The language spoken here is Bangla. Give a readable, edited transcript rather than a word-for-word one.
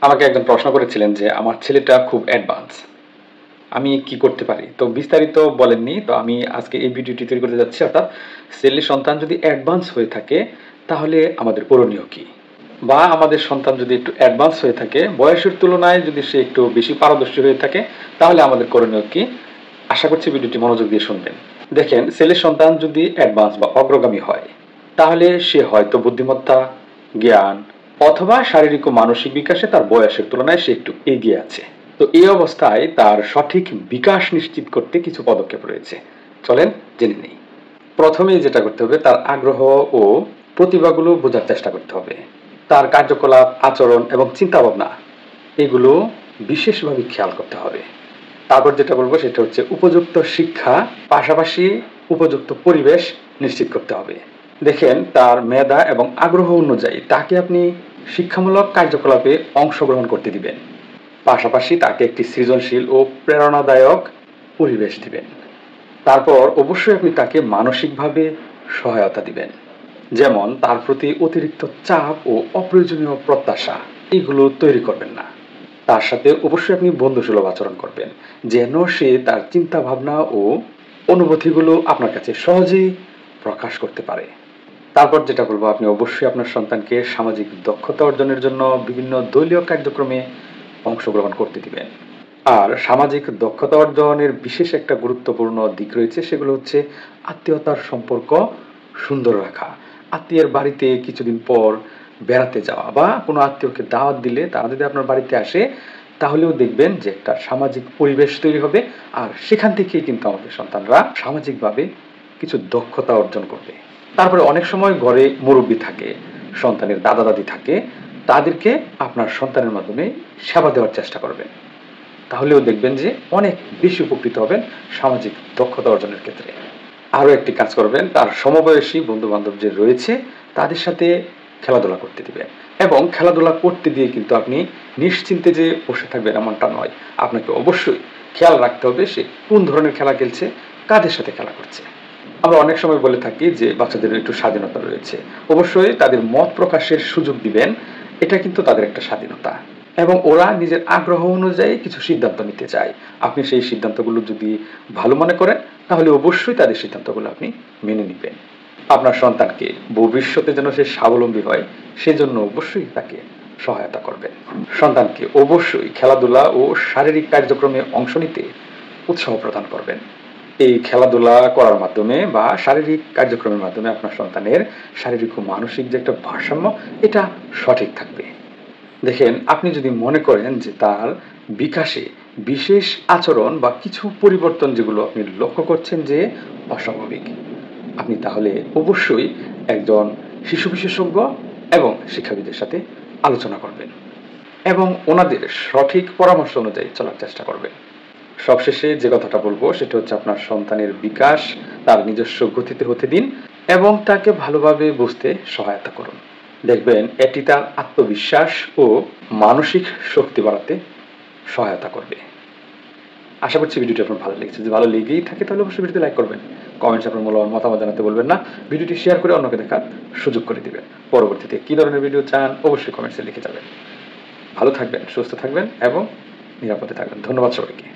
আমাকে একজন প্রশ্ন করেছিলেন যে আমার ছেলেটা খুব অ্যাডভান্স, আমি কি করতে পারি? তো বিস্তারিত বলেননি, তো আমি আজকে এই ভিডিওটি তৈরি করতে যাচ্ছি। অর্থাৎ ছেলে সন্তান যদি অ্যাডভান্স হয়ে থাকে তাহলে আমাদের করণীয় কি, বা আমাদের সন্তান যদি একটু অ্যাডভান্স হয়ে থাকে, বয়সের তুলনায় যদি সে একটু বেশি পারদর্শী হয়ে থাকে, তাহলে আমাদের করণীয় কি। আশা করছি ভিডিওটি মনোযোগ দিয়ে শুনবেন। দেখেন, ছেলে সন্তান যদি অ্যাডভান্স বা অগ্রগামী হয় তাহলে সে হয়তো বুদ্ধিমত্তা, জ্ঞান অথবা শারীরিক ও মানসিক বিকাশে তার বয়সের তুলনায় সে একটু এগিয়ে আছে। তো এই অবস্থায় তার সঠিক বিকাশ নিশ্চিত করতে কিছু পদক্ষেপ রয়েছে, চলেন জেনে নেই। প্রথমেই যেটা করতে হবে, তার আগ্রহ ও প্রতিভাগুলো বোঝার চেষ্টা করতে হবে। তার কার্যকলাপ, আচরণ এবং চিন্তা ভাবনা এগুলো বিশেষভাবে খেয়াল করতে হবে। তারপর যেটা বলবো সেটা হচ্ছে উপযুক্ত শিক্ষা, পাশাপাশি উপযুক্ত পরিবেশ নিশ্চিত করতে হবে। দেখেন, তার মেধা এবং আগ্রহ অনুযায়ী তাকে আপনি শিক্ষামূলক কার্যকলাপে অংশগ্রহণ করতে দিবেন। পাশাপাশি তাকে একটি সৃজনশীল ও প্রেরণাদায়ক পরিবেশ দিবেন। তারপর অবশ্যই আপনি তাকে মানসিকভাবে সহায়তা দিবেন, যেমন তার প্রতি অতিরিক্ত চাপ ও অপ্রয়োজনীয় প্রত্যাশা এগুলো তৈরি করবেন না। তার সাথে অবশ্যই আপনি বন্ধুসুলভ আচরণ করবেন, যেন সে তার চিন্তা ভাবনা ও অনুভূতিগুলো আপনার কাছে সহজেই প্রকাশ করতে পারে। তারপর যেটা বলবো, আপনি অবশ্যই আপনার সন্তানকে সামাজিক দক্ষতা অর্জনের জন্য বিভিন্ন দলীয় কার্যক্রমে অংশগ্রহণ করতে দিবেন। আর সামাজিক দক্ষতা অর্জনের বিশেষ একটা গুরুত্বপূর্ণ দিক রয়েছে, সেগুলো হচ্ছে আত্মীয়তার সম্পর্ক সুন্দর রাখা। আত্মীয়ের বাড়িতে কিছুদিন পর বেড়াতে যাওয়া, বা কোনো আত্মীয়কে দাওয়াত দিলে তারা যদি আপনার বাড়িতে আসে, তাহলেও দেখবেন যে একটা সামাজিক পরিবেশ তৈরি হবে। আর সেখান থেকেই কিন্তু আমাদের সন্তানরা সামাজিকভাবে কিছু দক্ষতা অর্জন করবে। তারপরে অনেক সময় ঘরে মুরব্বী থাকে, সন্তানের দাদা দাদি থাকে, তাদেরকে আপনার সন্তানের মাধ্যমে সেবা দেওয়ার চেষ্টা করবেন। তাহলেও দেখবেন যে অনেক বেশি উপকৃত হবেন সামাজিক দক্ষতা অর্জনের ক্ষেত্রে। আরও একটি কাজ করবেন, তার সমবয়সী বন্ধু বান্ধব যে রয়েছে তাদের সাথে খেলাধুলা করতে দিবেন। এবং খেলাধুলা করতে দিয়ে কিন্তু আপনি নিশ্চিন্তে যে বসে থাকবেন এমনটা নয়, আপনাকে অবশ্যই খেয়াল রাখতে হবে সে কোন ধরনের খেলা খেলছে, কাদের সাথে খেলা করছে। আমরা অনেক সময় বলে থাকি যে বাচ্চাদের একটু স্বাধীনতা রয়েছে, অবশ্যই তাদের মত প্রকাশের সুযোগ দিবেন, এটা কিন্তু তাদের একটা স্বাধীনতা। এবং ওরা নিজের আগ্রহ অনুযায়ী কিছু সিদ্ধান্ত নিতে চায়, আপনি সেই সিদ্ধান্তগুলো যদি ভালো মনে করেন তাহলে অবশ্যই তাদের সিদ্ধান্তগুলো আপনি মেনে নেবেন। আপনার সন্তানকে ভবিষ্যতে যেন সে স্বাবলম্বী হয় সেজন্য অবশ্যই তাকে সহায়তা করবেন। সন্তানকে অবশ্যই খেলাধুলা ও শারীরিক কার্যক্রমে অংশ নিতে উৎসাহ প্রদান করবেন। এই খেলাধুলা করার মাধ্যমে বা শারীরিক কার্যক্রমের মাধ্যমে আপনার সন্তানের শারীরিক ও মানসিক যে একটা ভারসাম্য, এটা সঠিক থাকবে। দেখেন, আপনি যদি মনে করেন যে তার বিকাশে বিশেষ আচরণ বা কিছু পরিবর্তন যেগুলো আপনি লক্ষ্য করছেন যে অস্বাভাবিক, আপনি তাহলে অবশ্যই একজন শিশু বিশেষজ্ঞ এবং শিক্ষাবিদের সাথে আলোচনা করবেন এবং ওনাদের সঠিক পরামর্শ অনুযায়ী চলার চেষ্টা করবেন। সবশেষে যে কথাটা বলবো সেটা হচ্ছে, আপনার সন্তানের বিকাশ তার নিজস্ব গতিতে হতে দিন এবং তাকে ভালোভাবে বুঝতে সহায়তা করুন। দেখবেন এটি তার আত্মবিশ্বাস ও মানসিক শক্তি বাড়াতে সহায়তা করবে। আশা করছি ভিডিওটি আপনার ভালো লেগেছে। যদি ভালো লেগেই থাকে তাহলে অবশ্যই ভিডিওতে লাইক করবেন, কমেন্টস আপনার মূল্যবান মতামত জানাতে বলবেন না, ভিডিওটি শেয়ার করে অন্যকে দেখার সুযোগ করে দিবেন। পরবর্তীতে কী ধরনের ভিডিও চান অবশ্যই কমেন্টসে লিখে যাবেন। ভালো থাকবেন, সুস্থ থাকবেন এবং নিরাপদে থাকবেন। ধন্যবাদ সবাইকে।